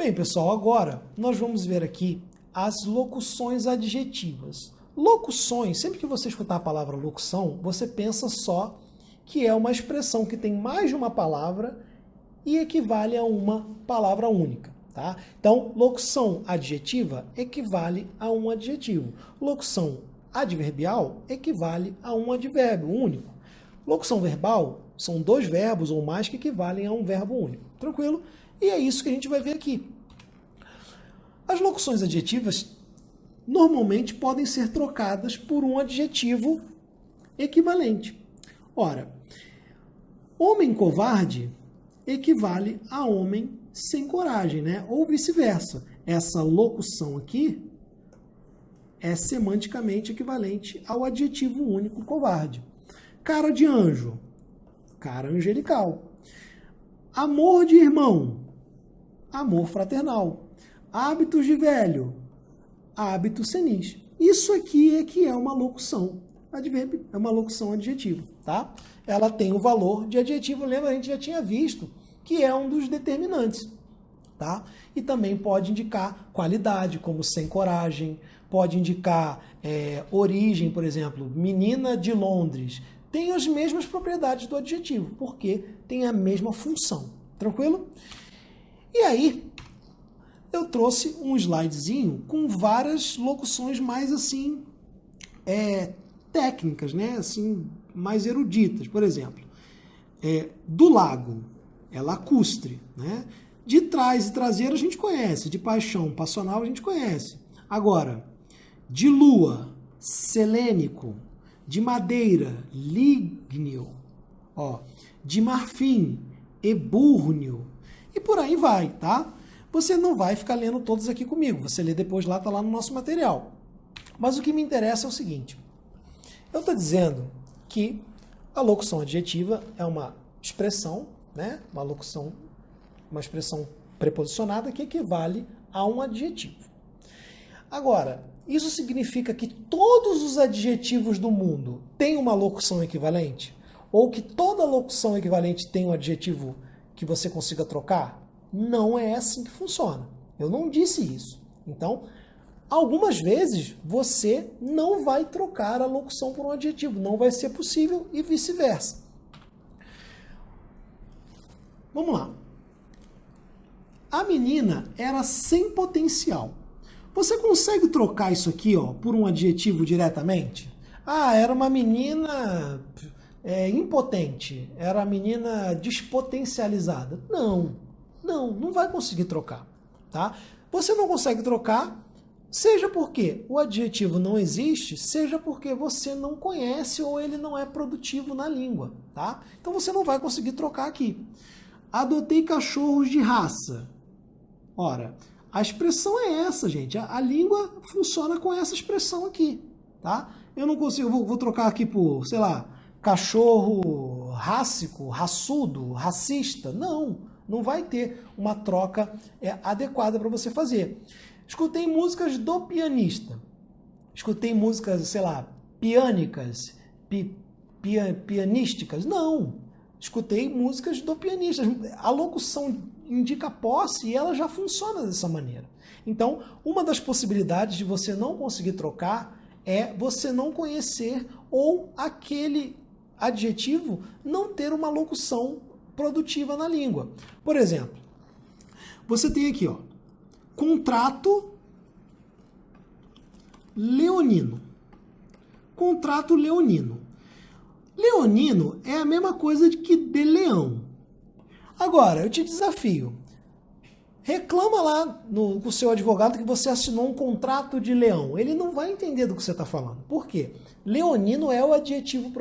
Bem, pessoal, agora nós vamos ver aqui as locuções adjetivas. Locuções, sempre que você escutar a palavra locução, você pensa só que é uma expressão que tem mais de uma palavra e equivale a uma palavra única, tá? Então, locução adjetiva equivale a um adjetivo. Locução adverbial equivale a um advérbio único. Locução verbal são dois verbos ou mais que equivalem a um verbo único. Tranquilo? E é isso que a gente vai ver aqui. As locuções adjetivas normalmente podem ser trocadas por um adjetivo equivalente. Ora, homem covarde equivale a homem sem coragem, né? Ou vice-versa. Essa locução aqui é semanticamente equivalente ao adjetivo único covarde. Cara de anjo, cara angelical. Amor de irmão, amor fraternal. Hábitos de velho, hábito senis. Isso aqui é que é uma locução advérbio, é uma locução adjetiva, tá? Ela tem o valor de adjetivo, lembra, a gente já tinha visto, que é um dos determinantes, tá? E também pode indicar qualidade, como sem coragem, pode indicar origem, por exemplo, menina de Londres, tem as mesmas propriedades do adjetivo, porque tem a mesma função, tranquilo? E aí, eu trouxe um slidezinho com várias locuções mais assim, técnicas, né? Assim, mais eruditas. Por exemplo, do lago, é lacustre, né? De trás e traseiro a gente conhece, de paixão, passional a gente conhece. Agora, de lua, selênico, de madeira, lígneo, ó, de marfim, ebúrneo, e por aí vai, tá? Você não vai ficar lendo todos aqui comigo, você lê depois lá, tá lá no nosso material. Mas o que me interessa é o seguinte, eu estou dizendo que a locução adjetiva é uma expressão, né? Uma expressão preposicionada que equivale a um adjetivo. Agora, isso significa que todos os adjetivos do mundo têm uma locução equivalente? Ou que toda locução equivalente tem um adjetivo que você consiga trocar? Não é assim que funciona. Eu não disse isso. Então, algumas vezes você não vai trocar a locução por um adjetivo. Não vai ser possível e vice-versa. Vamos lá. A menina era sem potencial. Você consegue trocar isso aqui, ó, por um adjetivo diretamente? Ah, era uma menina impotente. Era uma menina despotencializada. Não vai conseguir trocar, tá? Você não consegue trocar, seja porque o adjetivo não existe, seja porque você não conhece ou ele não é produtivo na língua, tá? Então você não vai conseguir trocar aqui. Adotei cachorros de raça. Ora, a expressão é essa, gente. A língua funciona com essa expressão aqui, tá? Eu não consigo, vou trocar aqui por, sei lá, cachorro rássico, raçudo, racista. Não vai ter uma troca adequada para você fazer. Escutei músicas do pianista. Escutei músicas, sei lá, pianísticas. Não. Escutei músicas do pianista. A locução indica posse e ela já funciona dessa maneira. Então, uma das possibilidades de você não conseguir trocar é você não conhecer ou aquele adjetivo não ter uma locução produtiva na língua. Por exemplo, você tem aqui, ó, contrato leonino. Contrato leonino. Leonino é a mesma coisa que de leão. Agora, eu te desafio. Reclama lá com o seu advogado que você assinou um contrato de leão. Ele não vai entender do que você está falando. Por quê? Leonino é o adjetivo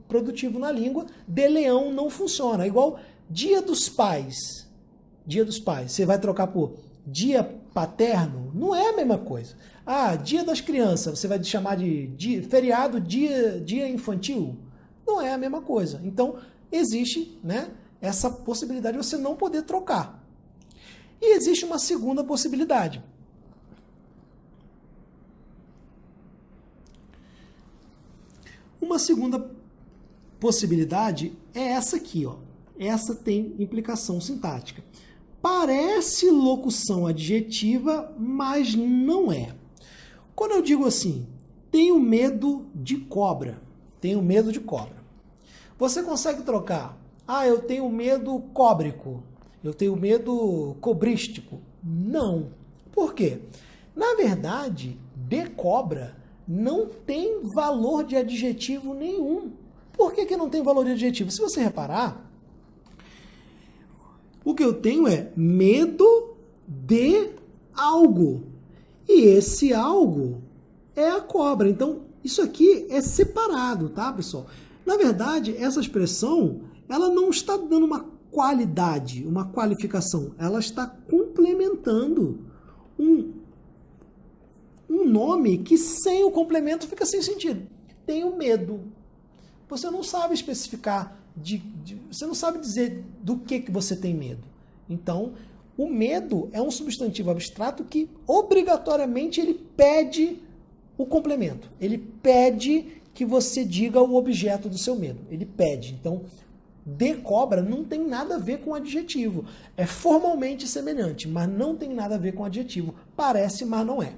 produtivo na língua. De leão não funciona. É igual dia dos pais. Dia dos pais. Você vai trocar por dia paterno? Não é a mesma coisa. Ah, dia das crianças. Você vai chamar de feriado, dia infantil? Não é a mesma coisa. Então, existe, né, essa possibilidade de você não poder trocar. E existe uma segunda possibilidade. Uma segunda possibilidade é essa aqui, ó. Essa tem implicação sintática. parece locução adjetiva, mas não é. Quando eu digo assim, tenho medo de cobra, tenho medo de cobra. Você consegue trocar, eu tenho medo cóbrico, eu tenho medo cobrístico. Não. Por quê? Na verdade, de cobra não tem valor de adjetivo nenhum. Por que não tem valor de adjetivo? Se você reparar, o que eu tenho é medo de algo. E esse algo é a cobra. Então, isso aqui é separado, tá, pessoal? Na verdade, essa expressão, ela não está dando uma qualidade, uma qualificação. Ela está complementando um nome que sem o complemento fica sem sentido. Tenho medo. Você não sabe especificar, você não sabe dizer do que você tem medo. Então, o medo é um substantivo abstrato que obrigatoriamente ele pede o complemento. Ele pede que você diga o objeto do seu medo. Ele pede. Então, de cobra não tem nada a ver com adjetivo. É formalmente semelhante, mas não tem nada a ver com adjetivo. Parece, mas não é.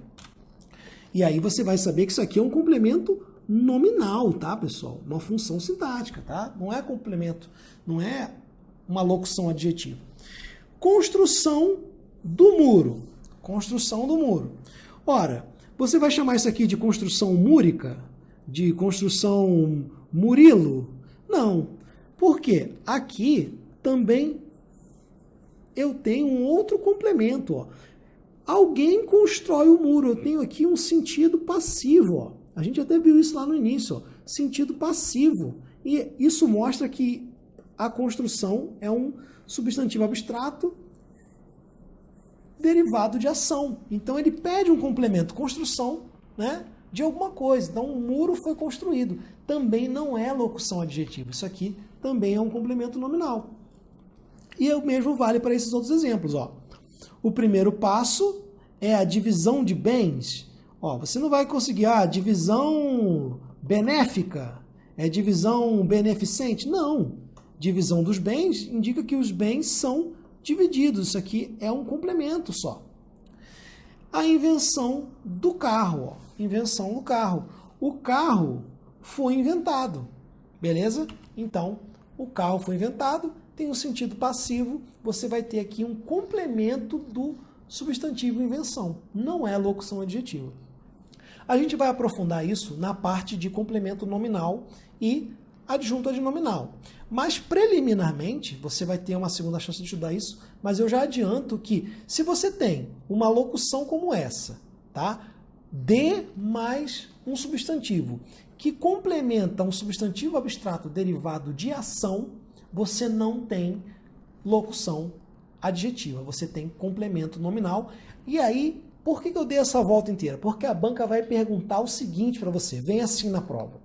E aí você vai saber que isso aqui é um complemento nominal, tá, pessoal? Uma função sintática, tá? Não é complemento, não é uma locução adjetiva. Construção do muro. Construção do muro. Ora, você vai chamar isso aqui de construção múrica? De construção Murilo? Não. Por quê? Aqui também eu tenho um outro complemento, ó. Alguém constrói o muro. Eu tenho aqui um sentido passivo, ó. A gente até viu isso lá no início, ó. Sentido passivo. E isso mostra que a construção é um substantivo abstrato derivado de ação. Então ele pede um complemento, construção, né, de alguma coisa. Então um muro foi construído. Também não é locução adjetiva. Isso aqui também é um complemento nominal. E o mesmo vale para esses outros exemplos, ó. O primeiro passo é a divisão de bens. Ó, você não vai conseguir, divisão benéfica, é divisão beneficente. Não. Divisão dos bens indica que os bens são divididos. Isso aqui é um complemento só. A invenção do carro. Ó. Invenção do carro. O carro foi inventado. Beleza? Então, o carro foi inventado, tem um sentido passivo, você vai ter aqui um complemento do substantivo invenção. Não é locução adjetiva. A gente vai aprofundar isso na parte de complemento nominal e adjunto adnominal. Mas, preliminarmente, você vai ter uma segunda chance de estudar isso, mas eu já adianto que, se você tem uma locução como essa, tá? De mais um substantivo que complementa um substantivo abstrato derivado de ação, você não tem locução adjetiva, você tem complemento nominal. E aí, por que eu dei essa volta inteira? Porque a banca vai perguntar o seguinte para você, vem assim na prova.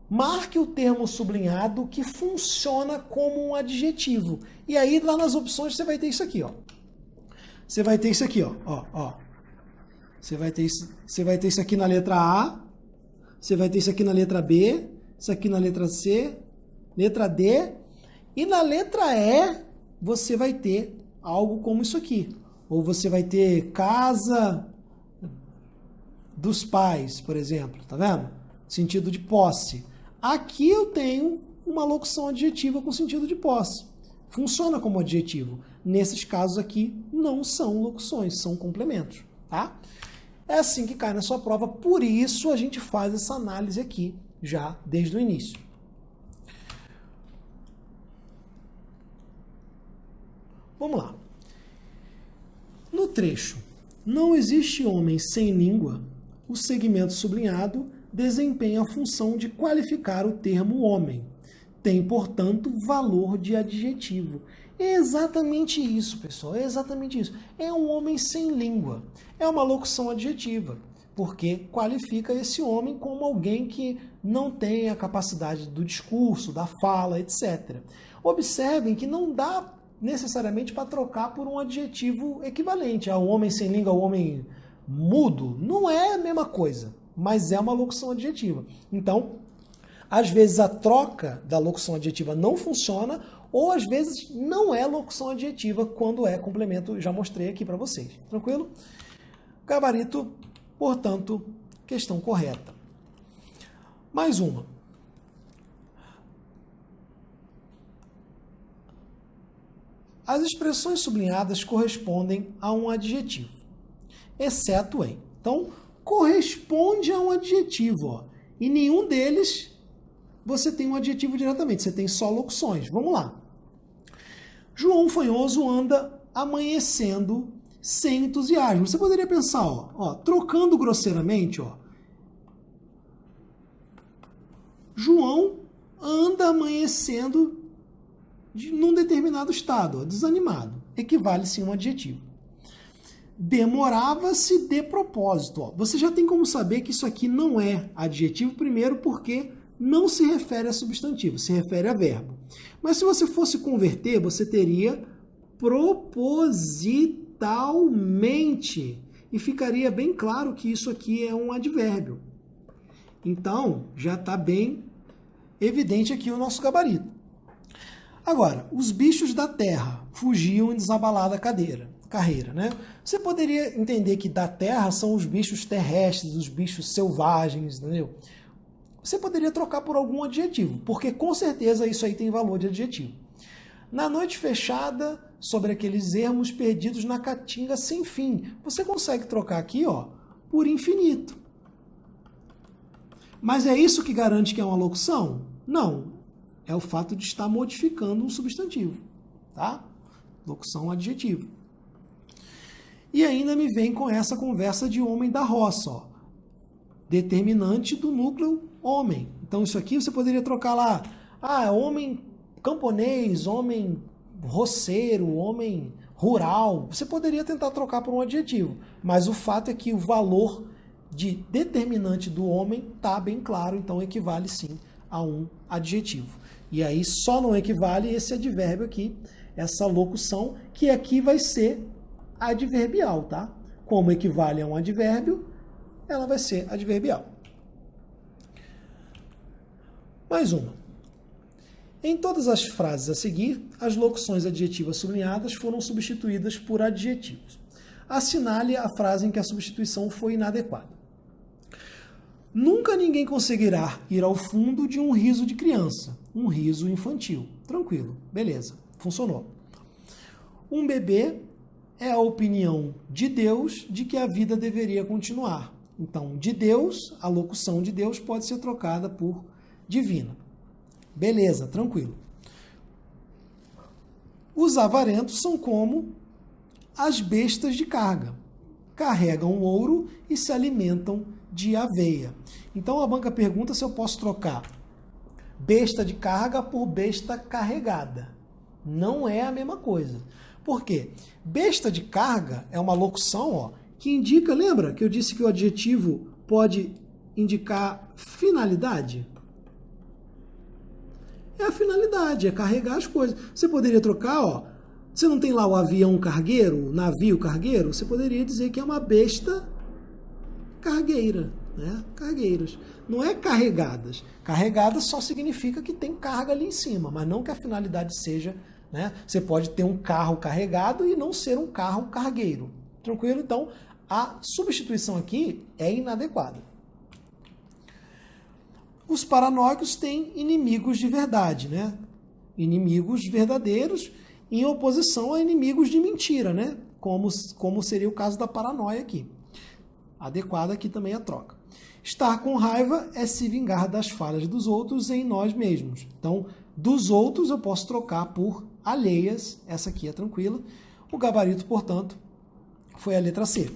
Marque o termo sublinhado que funciona como um adjetivo. E aí, lá nas opções, você vai ter isso aqui, ó. Você vai ter isso aqui, ó. Você vai ter isso aqui na letra A, você vai ter isso aqui na letra B, isso aqui na letra C, letra D, e na letra E você vai ter algo como isso aqui. Ou você vai ter casa dos pais, por exemplo, tá vendo? Sentido de posse. Aqui eu tenho uma locução adjetiva com sentido de posse. Funciona como adjetivo. Nesses casos aqui não são locuções, são complementos, tá? É assim que cai na sua prova, por isso a gente faz essa análise aqui, já desde o início. Vamos lá. No trecho, não existe homem sem língua, o segmento sublinhado desempenha a função de qualificar o termo homem. Tem, portanto, valor de adjetivo. É exatamente isso, pessoal, é exatamente isso. É um homem sem língua. É uma locução adjetiva, porque qualifica esse homem como alguém que não tem a capacidade do discurso, da fala, etc. Observem que não dá necessariamente para trocar por um adjetivo equivalente. O homem sem língua, o homem mudo, não é a mesma coisa, mas é uma locução adjetiva. Então, às vezes a troca da locução adjetiva não funciona, ou às vezes não é locução adjetiva quando é complemento, já mostrei aqui para vocês. Tranquilo? Gabarito, portanto, questão correta. Mais uma. As expressões sublinhadas correspondem a um adjetivo, exceto em. Então, corresponde a um adjetivo, ó, e nenhum deles você tem um adjetivo diretamente, você tem só locuções. Vamos lá. João Fanhoso anda amanhecendo sem entusiasmo. Você poderia pensar, ó, trocando grosseiramente, ó, João anda amanhecendo num determinado estado, ó, desanimado. Equivale sim a um adjetivo. Demorava-se de propósito. Ó. Você já tem como saber que isso aqui não é adjetivo, primeiro porque não se refere a substantivo, se refere a verbo. Mas se você fosse converter, você teria propositalmente. E ficaria bem claro que isso aqui é um advérbio. Então, já está bem evidente aqui o nosso gabarito. Agora, os bichos da terra fugiam em desabalada carreira, né? Você poderia entender que da terra são os bichos terrestres, os bichos selvagens, entendeu? Você poderia trocar por algum adjetivo, porque com certeza isso aí tem valor de adjetivo. Na noite fechada, sobre aqueles ermos perdidos na caatinga sem fim. Você consegue trocar aqui, ó, por infinito. Mas é isso que garante que é uma locução? Não. É o fato de estar modificando um substantivo, tá? Locução adjetivo. E ainda me vem com essa conversa de homem da roça, ó. Determinante do núcleo homem. Então isso aqui você poderia trocar lá, homem camponês, homem roceiro, homem rural. Você poderia tentar trocar por um adjetivo, mas o fato é que o valor de determinante do homem está bem claro, então equivale sim a um adjetivo. E aí só não equivale esse advérbio aqui, essa locução, que aqui vai ser adverbial, tá? Como equivale a um advérbio, ela vai ser adverbial. Mais uma. Em todas as frases a seguir, as locuções adjetivas sublinhadas foram substituídas por adjetivos. Assinale a frase em que a substituição foi inadequada. Nunca ninguém conseguirá ir ao fundo de um riso de criança, um riso infantil. Tranquilo, beleza, funcionou. Um bebê é a opinião de Deus de que a vida deveria continuar. Então, de Deus, a locução de Deus pode ser trocada por divina. Beleza, tranquilo. Os avarentos são como as bestas de carga. Carregam ouro e se alimentam de aveia. Então a banca pergunta se eu posso trocar besta de carga por besta carregada. Não é a mesma coisa. Por quê? Besta de carga é uma locução, ó, que indica, lembra que eu disse que o adjetivo pode indicar finalidade? É a finalidade, é carregar as coisas. Você poderia trocar, ó, você não tem lá o avião cargueiro, o navio cargueiro? Você poderia dizer que é uma besta cargueira, né? Cargueiras. Não é carregadas. Carregadas só significa que tem carga ali em cima, mas não que a finalidade seja, né? Você pode ter um carro carregado e não ser um carro cargueiro. Tranquilo? Então, a substituição aqui é inadequada. Os paranoicos têm inimigos de verdade, né? Inimigos verdadeiros em oposição a inimigos de mentira, né? Como seria o caso da paranoia aqui. Adequada aqui também a troca. Estar com raiva é se vingar das falhas dos outros em nós mesmos. Então, dos outros eu posso trocar por alheias. Essa aqui é tranquila. O gabarito, portanto, foi a letra C.